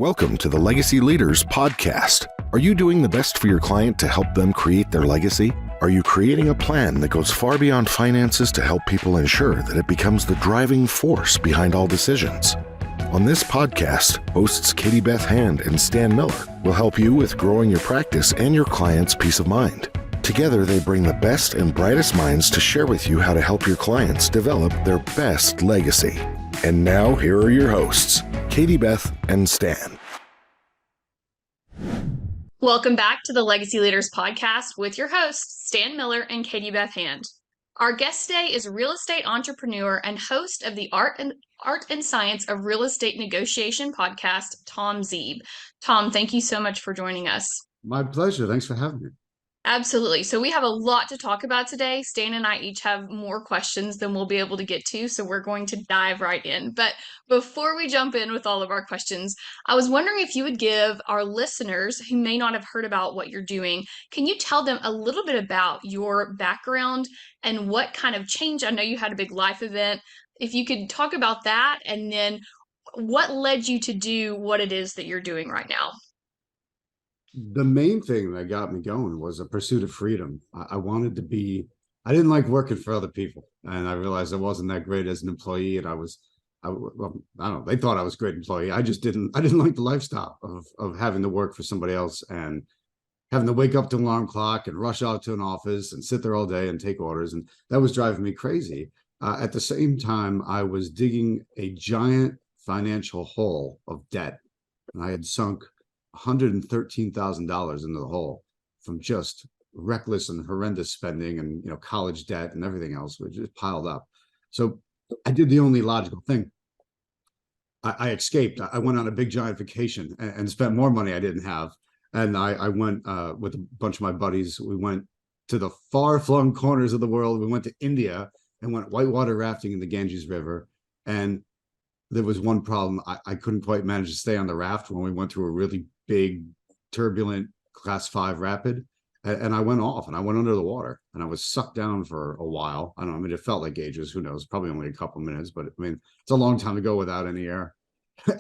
Welcome to the Legacy Leaders Podcast. Are you doing the best for your client to help them create their legacy? Are you creating a plan that goes far beyond finances to help people ensure that it becomes the driving force behind all decisions? On this podcast, hosts Katie Beth Hand and Stan Miller will help you with growing your practice and your clients' peace of mind. Together, they bring the best and brightest minds to share with you how to help your clients develop their best legacy. And now, here are your hosts, Katie Beth and Stan. Welcome back to the Legacy Leaders Podcast with your hosts, Stan Miller and Katie Beth Hand. Our guest today is real estate entrepreneur and host of the Art and Science of Real Estate Negotiation podcast, Tom Zeeb. Tom, thank you so much for joining us. My pleasure. Thanks for having me. Absolutely. So we have a lot to talk about today. Stan and I each have more questions than we'll be able to get to, so we're going to dive right in. But before we jump in with all of our questions, I was wondering if you would give our listeners who may not have heard about what you're doing, can you tell them a little bit about your background and what kind of change? I know you had a big life event. If you could talk about that, and then what led you to do what it is that you're doing right now? The main thing that got me going was a pursuit of freedom. I wanted to be, I didn't like working for other people. And I realized I wasn't that great as an employee. And well, I don't know, they thought I was a great employee. I didn't like the lifestyle of having to work for somebody else and having to wake up to an alarm clock and rush out to an office and sit there all day and take orders. And that was driving me crazy. At the same time, I was digging a giant financial hole of debt. And I had sunk $113,000 into the hole from just reckless and horrendous spending and college debt and everything else, which just piled up. So I did the only logical thing. I escaped. I went on a big giant vacation and spent more money I didn't have. And I went with a bunch of my buddies. We went to the far-flung corners of the world. We went to India and went whitewater rafting in the Ganges River. And there was one problem. I couldn't quite manage to stay on the raft when we went through a really big, turbulent class 5 rapid. And I went off and I went under the water and I was sucked down for a while. I don't know. I mean, it felt like ages. Who knows? Probably only a couple minutes, but I mean, it's a long time to go without any air.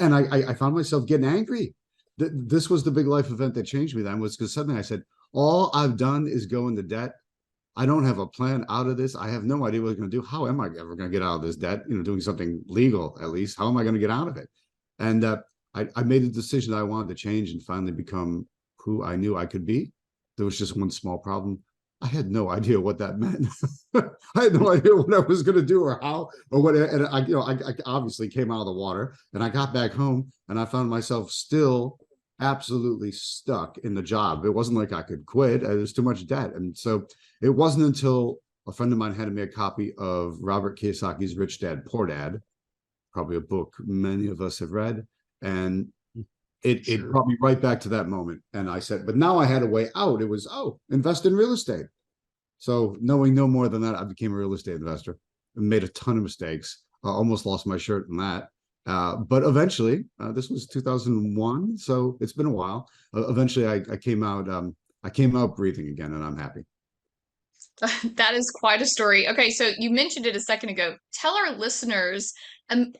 And I found myself getting angry. This was the big life event that changed me then, was because suddenly I said, all I've done is go into debt. I don't have a plan out of this. I have no idea what I'm going to do. How am I ever going to get out of this debt? Doing something legal, at least. How am I going to get out of it? And I made a decision that I wanted to change and finally become who I knew I could be. There was just one small problem. I had no idea what that meant. I had no idea what I was going to do or how or what. And I obviously came out of the water and I got back home and I found myself still absolutely stuck in the job. It wasn't like I could quit. There's too much debt. And so it wasn't until a friend of mine handed me a copy of Robert Kiyosaki's Rich Dad, Poor Dad, probably a book many of us have read. And it brought me right back to that moment. And I said, but now I had a way out. It was, invest in real estate. So knowing no more than that, I became a real estate investor and made a ton of mistakes. I almost lost my shirt in that. But eventually, this was 2001, so it's been a while. Eventually, I came out breathing again, and I'm happy. That is quite a story. Okay, so you mentioned it a second ago. Tell our listeners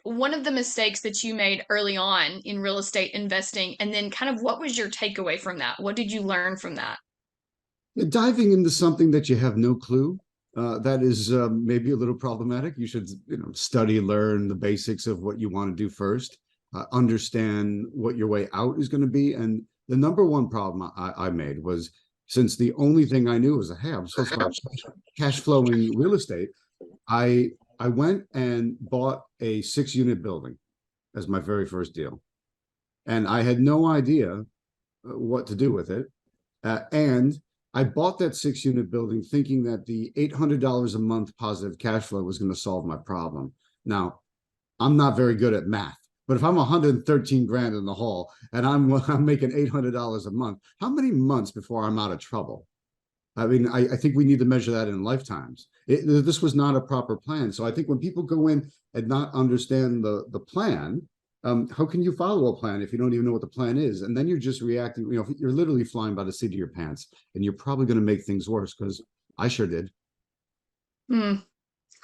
one of the mistakes that you made early on in real estate investing, and then kind of what was your takeaway from that? What did you learn from that? Diving into something that you have no clue, that is maybe a little problematic. You should study, learn the basics of what you want to do first, understand what your way out is going to be. And the number one problem I made was, since the only thing I knew was, hey, I'm supposed to start cash flowing real estate, I went and bought a 6-unit building as my very first deal. And I had no idea what to do with it. And I bought that 6-unit building thinking that the $800 a month positive cash flow was going to solve my problem. Now, I'm not very good at math, but if I'm 113 grand in the hole and I'm making $800 a month, how many months before I'm out of trouble? I mean, I think we need to measure that in lifetimes. This was not a proper plan. So I think when people go in and not understand the plan, how can you follow a plan if you don't even know what the plan is? And then you're just reacting, you're literally flying by the seat of your pants, and you're probably going to make things worse, because I sure did.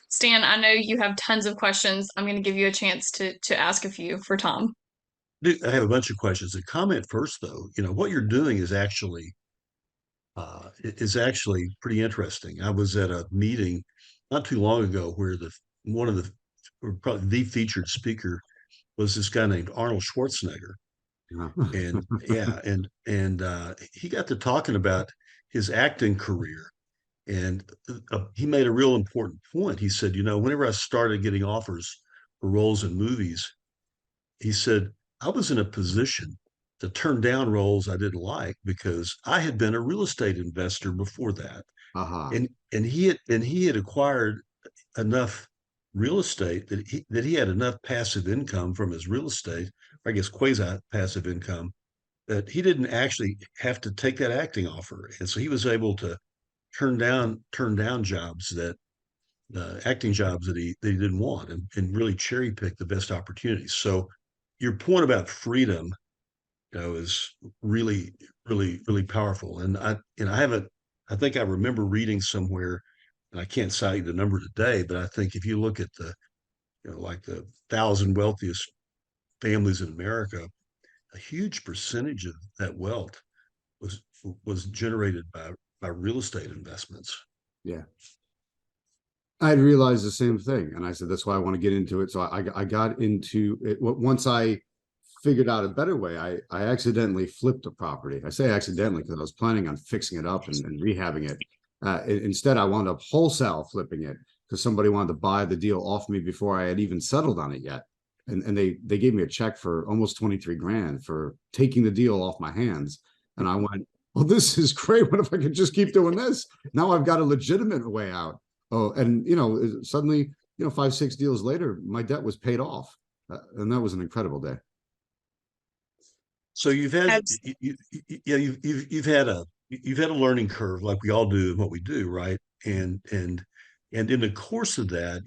Stan, I know you have tons of questions. I'm going to give you a chance to ask a few for Tom. I have a bunch of questions. The comment first, though, what you're doing is actually pretty interesting. I was at a meeting not too long ago where one of the or probably the featured speaker was this guy named Arnold Schwarzenegger, Yeah. and yeah, and he got to talking about his acting career, and he made a real important point. He said, whenever I started getting offers for roles in movies, he said, I was in a position to turn down roles I didn't like because I had been a real estate investor before that. Aha. And he had acquired enough real estate that he had enough passive income from his real estate, or I guess quasi passive income, that he didn't actually have to take that acting offer. And so he was able to turn down jobs that acting jobs that he didn't want, and really cherry pick the best opportunities. So your point about freedom, is really, really, really powerful. And I haven't, I think I remember reading somewhere, and I can't cite the number today, but I think if you look at like the 1,000 wealthiest families in America, a huge percentage of that wealth was generated by real estate investments. Yeah. I'd realized the same thing. And I said, that's why I want to get into it. So I got into it. Once I figured out a better way, I accidentally flipped a property. I say accidentally because I was planning on fixing it up and rehabbing it. Instead, I wound up wholesale flipping it because somebody wanted to buy the deal off me before I had even settled on it yet. And they gave me a check for almost 23 grand for taking the deal off my hands. And I went, well, this is great. What if I could just keep doing this? Now I've got a legitimate way out. Oh, and suddenly, 5, 6 deals later, my debt was paid off, and that was an incredible day. So you've had you've had a learning curve, like we all do in what we do, right? And in the course of that,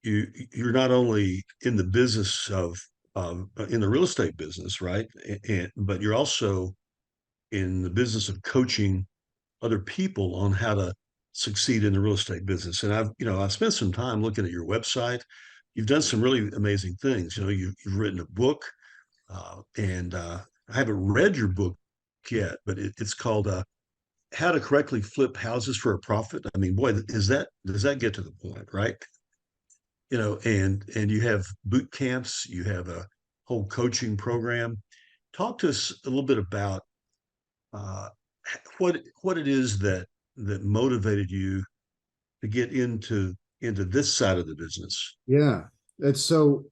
you're not only in the business of in the real estate business, right? But you're also in the business of coaching other people on how to succeed in the real estate business. And I've spent some time looking at your website. You've done some really amazing things. You've written a book, and I haven't read your book yet, but it's called "How to Correctly Flip Houses for a Profit." I mean, boy, does that get to the point, right? And you have boot camps, you have a whole coaching program. Talk to us a little bit about uh, what it is that motivated you to get into this side of the business. Yeah, it's so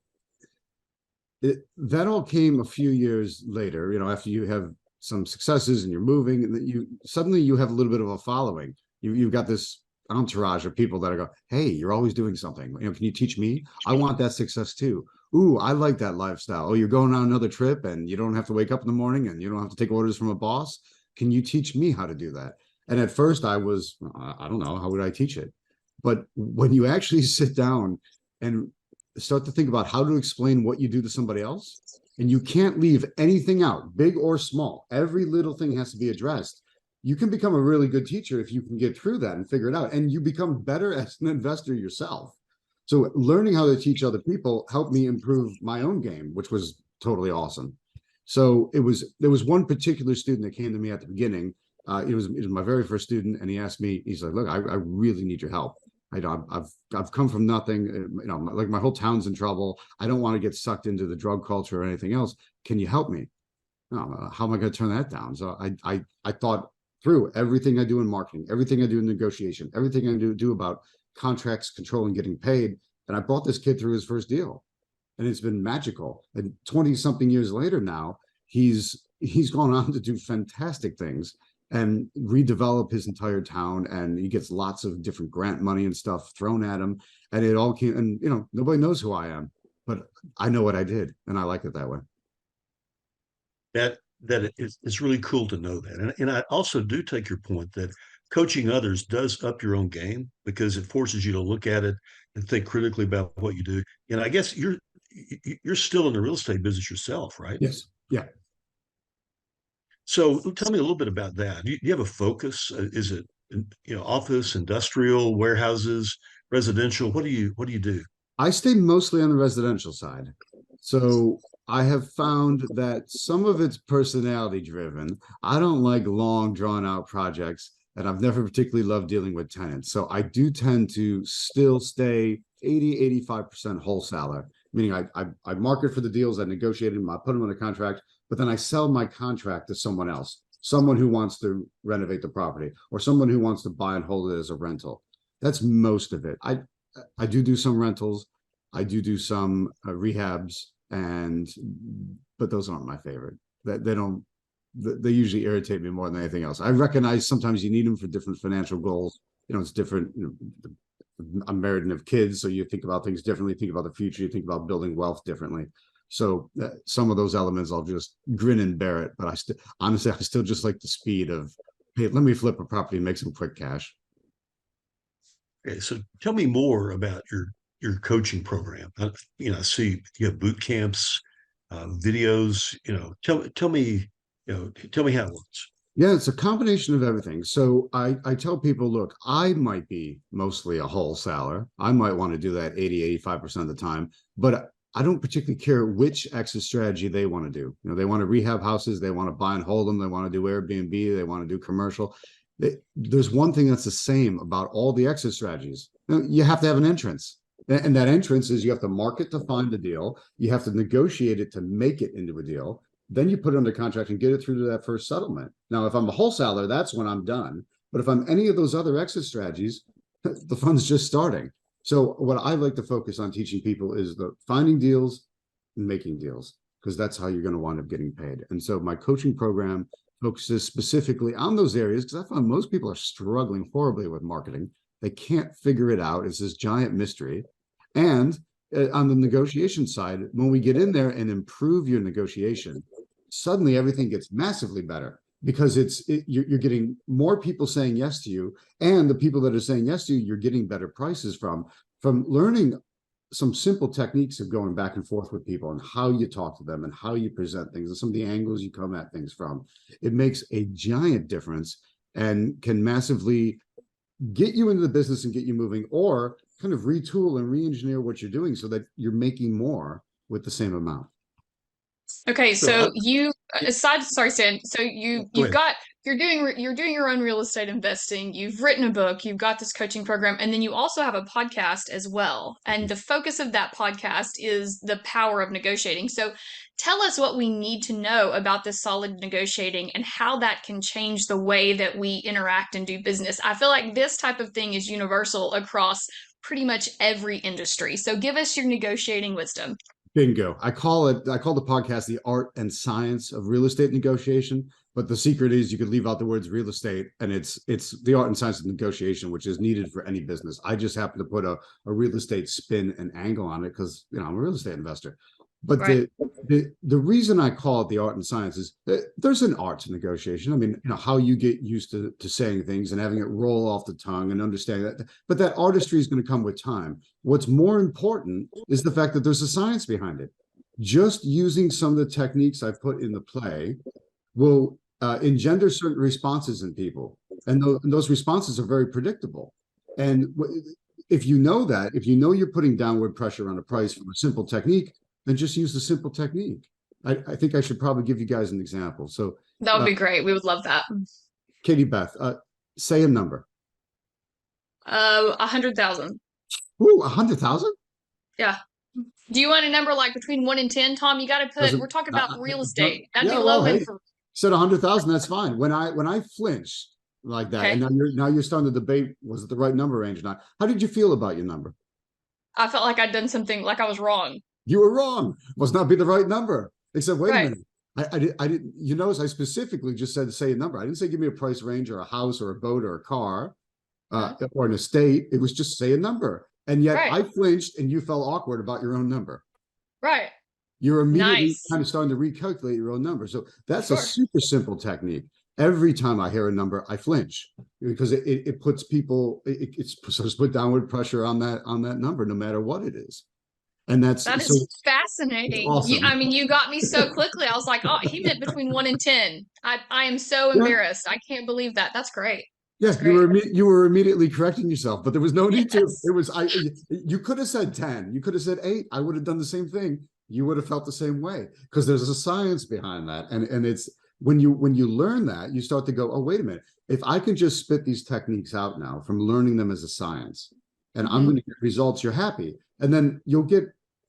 that all came a few years later, after you have some successes and you're moving, and that you have a little bit of a following. You've got this entourage of people that are go, hey, you're always doing something. Can you teach me? I want that success too. Ooh, I like that lifestyle. Oh, you're going on another trip and you don't have to wake up in the morning and you don't have to take orders from a boss. Can you teach me how to do that? And at first I was, I don't know, how would I teach it? But when you actually sit down and start to think about how to explain what you do to somebody else, and you can't leave anything out, big or small, every little thing has to be addressed. You can become a really good teacher if you can get through that and figure it out, and you become better as an investor yourself. So learning how to teach other people helped me improve my own game, which was totally awesome. So there was one particular student that came to me at the beginning. It was my very first student, and he asked me, he's like, look, I really need your help. I've come from nothing, like my whole town's in trouble. I don't want to get sucked into the drug culture or anything else. Can you help me? No, how am I going to turn that down? So I thought through everything I do in marketing, everything I do in negotiation, everything I do about contracts, control, and getting paid. And I brought this kid through his first deal, and it's been magical. And 20 something years later now, he's gone on to do fantastic things and redevelop his entire town, and he gets lots of different grant money and stuff thrown at him, and it all came, and nobody knows who I am, but I know what I did, and I like it that way. It's really cool to know that, and I also do take your point that coaching others does up your own game because it forces you to look at it and think critically about what you do. And I guess you're still in the real estate business yourself, right? Yes. Yeah. So tell me a little bit about that. Do you have a focus? Is it office, industrial, warehouses, residential? What do you do? I stay mostly on the residential side. So I have found that some of it's personality driven. I don't like long drawn out projects, and I've never particularly loved dealing with tenants. So I do tend to still stay 85% wholesaler, meaning I market for the deals, I negotiate them, I put them on a contract, but then I sell my contract to someone else, someone who wants to renovate the property or someone who wants to buy and hold it as a rental. That's most of it. I do some rentals. I do some rehabs, but those aren't my favorite. They don't. They usually irritate me more than anything else. I recognize sometimes you need them for different financial goals. It's different. I'm married and have kids, so you think about things differently. Think about the future. You think about building wealth differently. So some of those elements, I'll just grin and bear it. But honestly, I still just like the speed of, hey, let me flip a property and make some quick cash. Okay, so tell me more about your coaching program. I see you have boot camps, videos. Tell me how it works. Yeah, it's a combination of everything. So I tell people, look, I might be mostly a wholesaler. I might want to do that 85% of the time, but I don't particularly care which exit strategy they want to do. They want to rehab houses, they want to buy and hold them, they want to do Airbnb, they want to do commercial. There's one thing that's the same about all the exit strategies. You have to have an entrance. And that entrance is you have to market to find the deal. You have to negotiate it to make it into a deal. Then you put it under contract and get it through to that first settlement. Now, if I'm a wholesaler, that's when I'm done. But if I'm any of those other exit strategies, the fund's just starting. So what I like to focus on teaching people is the finding deals and making deals, because that's how you're going to wind up getting paid. And so my coaching program focuses specifically on those areas, because I find most people are struggling horribly with marketing. They can't figure it out. It's this giant mystery. And on the negotiation side, when we get in there and improve your negotiation, suddenly everything gets massively better, because you're getting more people saying yes to you, and the people that are saying yes to you, you're getting better prices from learning some simple techniques of going back and forth with people and how you talk to them and how you present things and some of the angles you come at things from. It makes a giant difference and can massively get you into the business and get you moving, or kind of retool and re-engineer what you're doing so that you're making more with the same amount. Okay, so sorry, Stan. So you're doing your own real estate investing. You've written a book. You've got this coaching program, and then you also have a podcast as well. And the focus of that podcast is the power of negotiating. So tell us what we need to know about this solid negotiating and how that can change the way that we interact and do business. I feel like this type of thing is universal across pretty much every industry. So give us your negotiating wisdom. Bingo. I call the podcast the art and science of real estate negotiation, but the secret is you could leave out the words real estate, and it's the art and science of negotiation, which is needed for any business. I just happen to put a real estate spin and angle on it because I'm a real estate investor. But right. the reason I call it the art and science is there's an art to negotiation. I mean, how you get used to saying things and having it roll off the tongue and understanding that. But that artistry is going to come with time. What's more important is the fact that there's a science behind it. Just using some of the techniques I put in the play will engender certain responses in people. And those responses are very predictable. And if you know that, if you know you're putting downward pressure on a price from a simple technique, then just use the simple technique. I think I should probably give you guys an example. So that would be great. We would love that. Katie Beth, say a number. 100,000. Ooh, 100,000? Yeah. Do you want a number like between 1 and 10, Tom? You got to put. We're talking about real estate. That'd be low end for. Said 100,000. That's fine. When I flinch like that, and now you're starting to debate, was it the right number range or not? How did you feel about your number? I felt like I'd done something, like I was wrong. You were wrong. Must not be the right number. Except, wait a minute. I didn't. You notice I specifically just said say a number. I didn't say give me a price range or a house or a boat or a car or an estate. It was just say a number. And yet I flinched and you felt awkward about your own number. Right. You're immediately kind of starting to recalculate your own number. So that's a super simple technique. Every time I hear a number, I flinch because it puts people, it's supposed to put downward pressure on that number, no matter what it is. And that is fascinating. Awesome. You got me so quickly. I was like, oh, he meant between 1 and 10. I am so embarrassed. I can't believe that. That's great. Yeah, you were immediately correcting yourself, but there was no need to. It was you could have said 10, you could have said 8. I would have done the same thing. you would have felt the same way, because there's a science behind that. And it's when you learn that, you start to go, oh, wait a minute, if I can just spit these techniques out now from learning them as a science, and I'm going to get results, you're happy. And then you'll get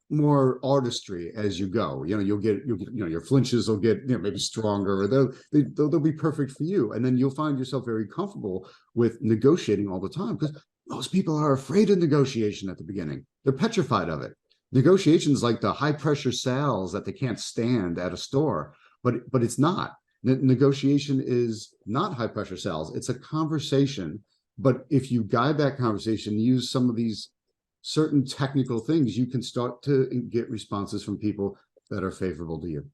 more artistry as you go. You'll get your flinches will get maybe stronger, or they'll be perfect for you. And then you'll find yourself very comfortable with negotiating all the time, because most people are afraid of negotiation at the beginning. They're petrified of it. Negotiations like the high pressure sales that they can't stand at a store, but it's not. Negotiation is not high pressure sales. It's a conversation. But if you guide that conversation, use some of these certain technical things, you can start to get responses from people that are favorable to you.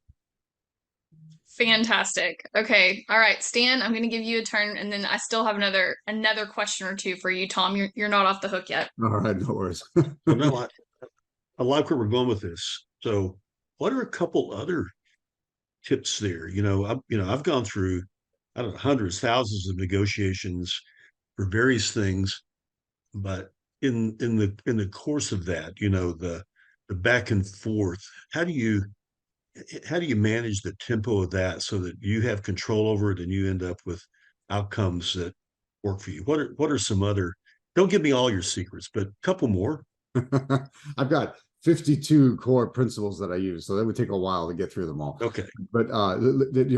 Fantastic. Okay. All right, Stan, I'm going to give you a turn, and then I still have another question or two for you, Tom. You're not off the hook yet. All right, no worries. Well, no, I like where we're going with this. So, what are a couple other tips there? I've gone through, I don't know, hundreds, thousands of negotiations for various things, but in the course of that, the back and forth, how do you manage the tempo of that so that you have control over it and you end up with outcomes that work for you? What are some other, don't give me all your secrets, but a couple more. I've got 52 core principles that I use, so that would take a while to get through them all. Okay. But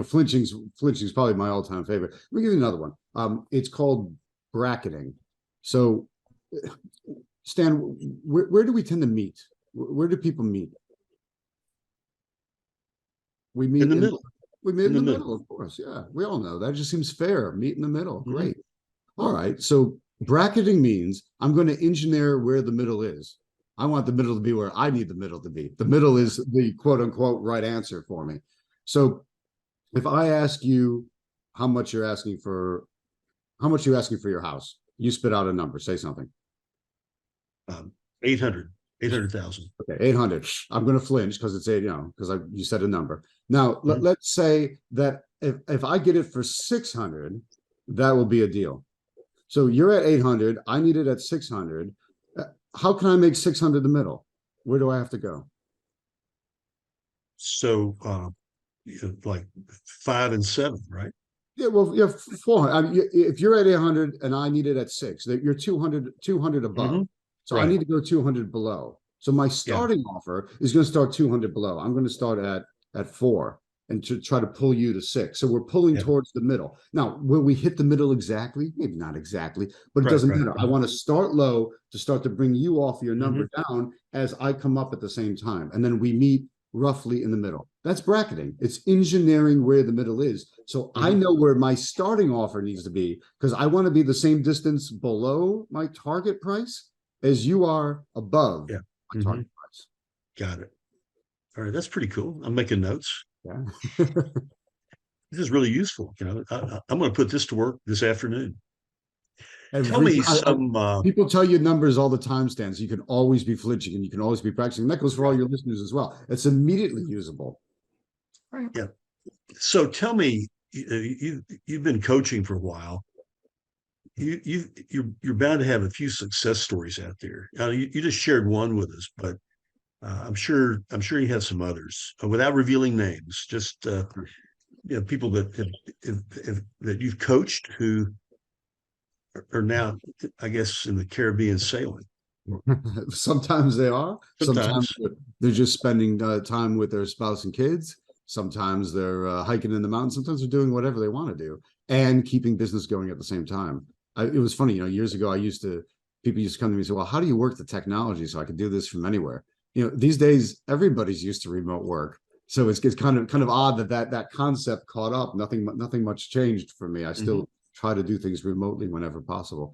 flinching is probably my all-time favorite. Let me give you another one. It's called bracketing. So, Stan, where do we tend to meet? Where do people meet? We meet in the middle. We meet in the middle, of course. Yeah, we all know that. Just seems fair. Meet in the middle. Great. All right. So bracketing means I'm going to engineer where the middle is. I want the middle to be where I need the middle to be. The middle is the quote unquote right answer for me. So if I ask you how much you're asking for your house, you spit out a number, say something. 800,000. Okay, 800. I'm going to flinch because it's you said a number. Now, let's say that if I get it for 600, that will be a deal. So you're at 800, I need it at 600. How can I make 600 the middle? Where do I have to go? So, like 5 and 7, right? Yeah, well, yeah, 400. I mean, if you're at 800 and I need it at 6, that you're 200 above. So right. I need to go 200 below. So my starting offer is going to start 200 below. I'm going to start at 4 and to try to pull you to 6. So we're pulling towards the middle. Now, will we hit the middle exactly? Maybe not exactly, but it doesn't matter. I want to start low to start to bring you off your number down as I come up at the same time. And then we meet roughly in the middle. That's bracketing. It's engineering where the middle is. So I know where my starting offer needs to be, because I want to be the same distance below my target price as you are above my target price. Got it. All right. That's pretty cool. I'm making notes. Yeah. This is really useful. I'm going to put this to work this afternoon. Tell me some. People tell you numbers all the time, Stan. So you can always be flinching and you can always be practicing. And that goes for all your listeners as well. It's immediately usable. Right. Yeah. So tell me, you've been coaching for a while. You're bound to have a few success stories out there. Now, you just shared one with us, but I'm sure you have some others without revealing names. Just people that that you've coached who are now, I guess, in the Caribbean sailing. Sometimes they are. Sometimes they're just spending time with their spouse and kids. Sometimes they're hiking in the mountains. Sometimes they're doing whatever they want to do and keeping business going at the same time. It was funny, years ago, people used to come to me and say, well, how do you work the technology so I can do this from anywhere? These days, everybody's used to remote work. So it's kind of odd that concept caught up. Nothing much changed for me. I still try to do things remotely whenever possible.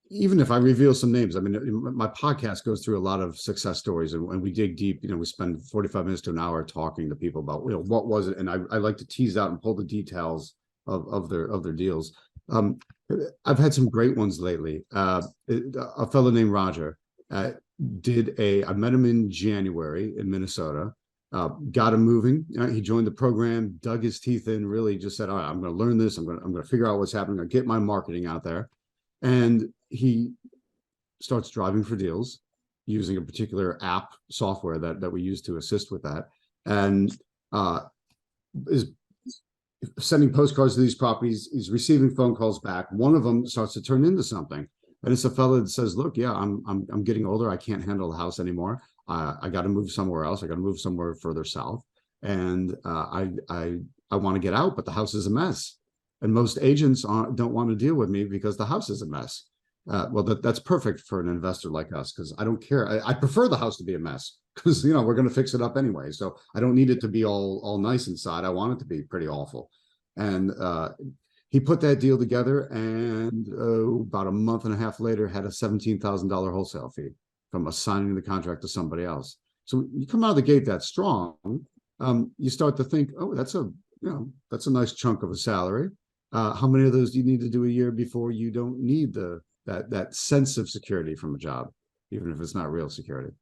Even if I reveal some names, I mean, my podcast goes through a lot of success stories, and when we dig deep, we spend 45 minutes to an hour talking to people about, what was it? And I like to tease out and pull the details of their deals. I've had some great ones lately. A fellow named Roger I met him in January in Minnesota, got him moving. He joined the program, dug his teeth in, really just said, all right, I'm going to learn this. I'm going to figure out what's happening. I'm going to get my marketing out there. And he starts driving for deals. using a particular app software that we use to assist with that, and is sending postcards to these properties. He's receiving phone calls back. One of them starts to turn into something, and it's a fellow that says, "Look, yeah, I'm getting older. I can't handle the house anymore. I got to move somewhere else. I got to move somewhere further south, and I want to get out, but the house is a mess. And most agents don't want to deal with me because the house is a mess." Well, that's perfect for an investor like us, because I don't care. I prefer the house to be a mess, because we're going to fix it up anyway. So I don't need it to be all nice inside. I want it to be pretty awful. And he put that deal together, and about a month and a half later, had a $17,000 wholesale fee from assigning the contract to somebody else. So you come out of the gate that strong, you start to think, oh, that's a nice chunk of a salary. How many of those do you need to do a year before you don't need that sense of security from a job, even if it's not real security?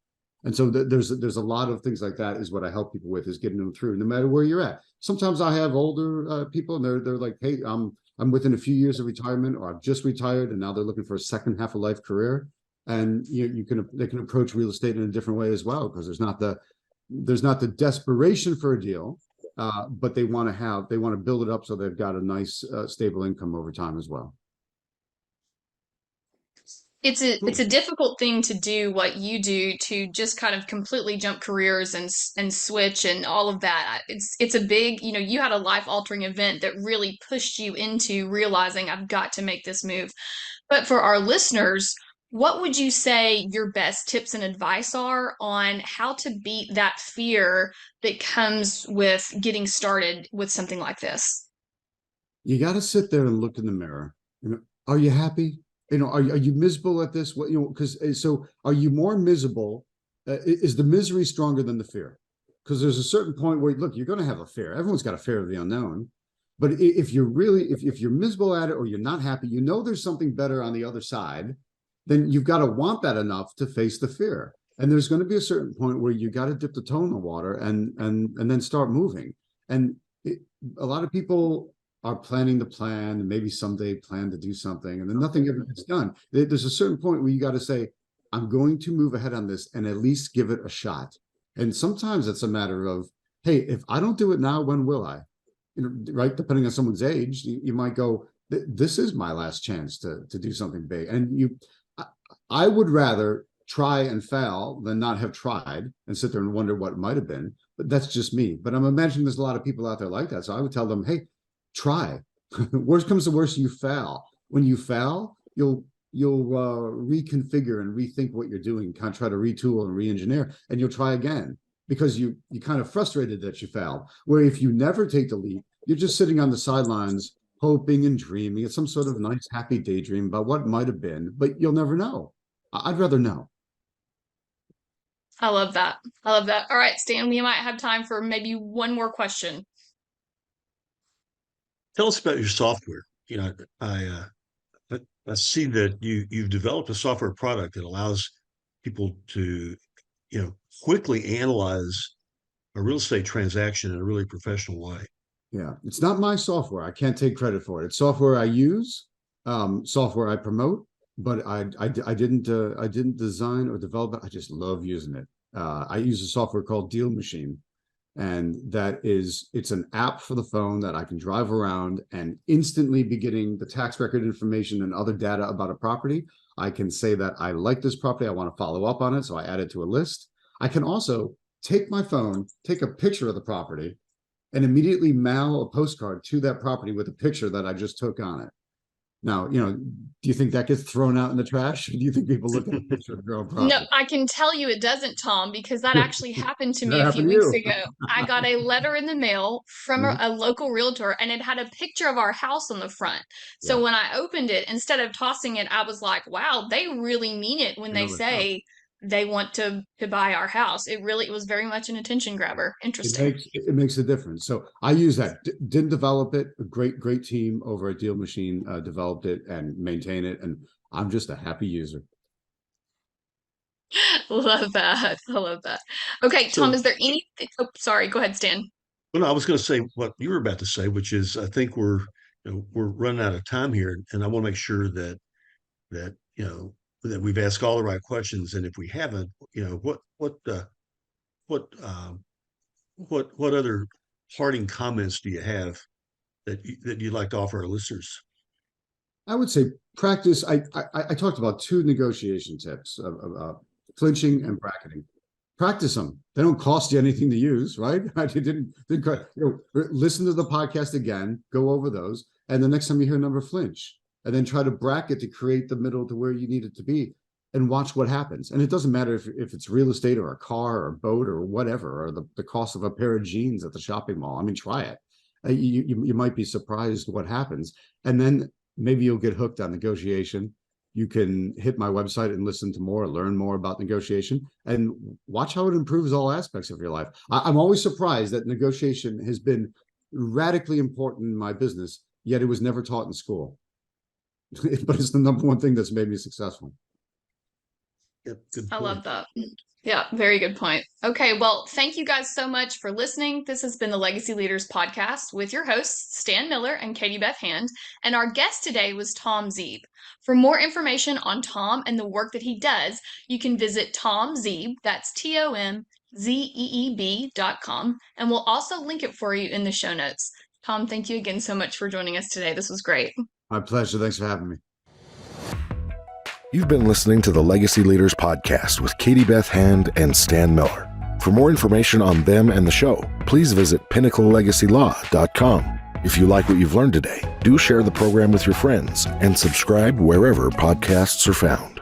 And so there's a lot of things like that is what I help people with, is getting them through, no matter where you're at. Sometimes I have older people, and they're like, hey, I'm within a few years of retirement, or I've just retired, and now they're looking for a second half of life career. And they can approach real estate in a different way as well, because there's not the desperation for a deal, but they want to build it up so they've got a nice stable income over time as well. It's a difficult thing to do what you do, to just kind of completely jump careers and switch and all of that. It's a big, you had a life-altering event that really pushed you into realizing, I've got to make this move. But for our listeners, what would you say your best tips and advice are on how to beat that fear that comes with getting started with something like this? You got to sit there and look in the mirror. Are you happy? Are you miserable at this? What, because so are you more miserable? Is the misery stronger than the fear? Because there's a certain point where, look, you're going to have a fear. Everyone's got a fear of the unknown. But if you're miserable at it, or you're not happy, there's something better on the other side, then you've got to want that enough to face the fear. And there's going to be a certain point where you got to dip the toe in the water and then start moving. And a lot of people are planning the plan, and maybe someday plan to do something, and then nothing ever gets done. There's a certain point where you got to say, I'm going to move ahead on this and at least give it a shot. And sometimes it's a matter of, hey, if I don't do it now, when will I? Right? Depending on someone's age, you might go, this is my last chance to do something big. And I would rather try and fail than not have tried and sit there and wonder what might have been. But that's just me. But I'm imagining there's a lot of people out there like that. So I would tell them, hey, try. Worst comes to worst, you fail. When you fail, you'll reconfigure and rethink what you're doing, kind of try to retool and re-engineer, and you'll try again, because you kind of frustrated that you failed. Where if you never take the leap, you're just sitting on the sidelines, hoping and dreaming. It's some sort of nice, happy daydream about what might have been, but you'll never know. I'd rather know. I love that. I love that. All right, Stan, we might have time for maybe one more question. Tell us about your software. I see that you've developed a software product that allows people to, quickly analyze a real estate transaction in a really professional way. Yeah, it's not my software. I can't take credit for it. It's software I use, software I promote, but I didn't design or develop it. I just love using it. I use a software called Deal Machine, and it's an app for the phone that I can drive around and instantly be getting the tax record information and other data about a property. I can say that I like this property, I want to follow up on it, so I add it to a list. I can also take my phone, take a picture of the property, and immediately mail a postcard to that property with a picture that I just took on it. Now, do you think that gets thrown out in the trash? Or do you think people look at a picture of their own property? No, I can tell you it doesn't, Tom, because that actually happened to me That a few happened to weeks you. ago. I got a letter in the mail from a local realtor, and it had a picture of our house on the front. So Yeah. when I opened it, instead of tossing it, I was like, wow, they really mean it when they say they want to buy our house. It was very much an attention grabber. Interesting. It makes a difference. So I use that. Didn't develop it. A great team over at Deal Machine developed it and maintain it, and I'm just a happy user. Love that. I love that. Okay, Tom, So, is there any? Oh, sorry. Go ahead, Stan. well, I was going to say what you were about to say, which is I think we're running out of time here, and I want to make sure that that we've asked all the right questions, and if we haven't, what other parting comments do you have that you'd like to offer our listeners? I would say practice. I talked about two negotiation tips of clinching and bracketing. Practice them. They don't cost you anything to use, right? You didn't listen to the podcast again, go over those, and the next time you hear a number, flinch, and then try to bracket to create the middle to where you need it to be, and watch what happens. And it doesn't matter if it's real estate or a car or a boat or whatever, or the cost of a pair of jeans at the shopping mall. I mean, try it. You might be surprised what happens, and then maybe you'll get hooked on negotiation. You can hit my website and listen to more, learn more about negotiation, and watch how it improves all aspects of your life. I'm always surprised that negotiation has been radically important in my business, yet it was never taught in school. But it's the number one thing that's made me successful. Yep, good I point. love that. Yeah, very good point. Okay, well, thank you guys so much for listening. This has been the Legacy Leaders Podcast with your hosts, Stan Miller and Katie Beth Hand. And our guest today was Tom Zeeb. For more information on Tom and the work that he does, you can visit Tom Zeeb, that's TomZeeb.com, and we'll also link it for you in the show notes. Tom, thank you again so much for joining us today. This was great. My pleasure. Thanks for having me. You've been listening to the Legacy Leaders Podcast with Katie Beth Hand and Stan Miller. For more information on them and the show, please visit pinnaclelegacylaw.com. If you like what you've learned today, do share the program with your friends and subscribe wherever podcasts are found.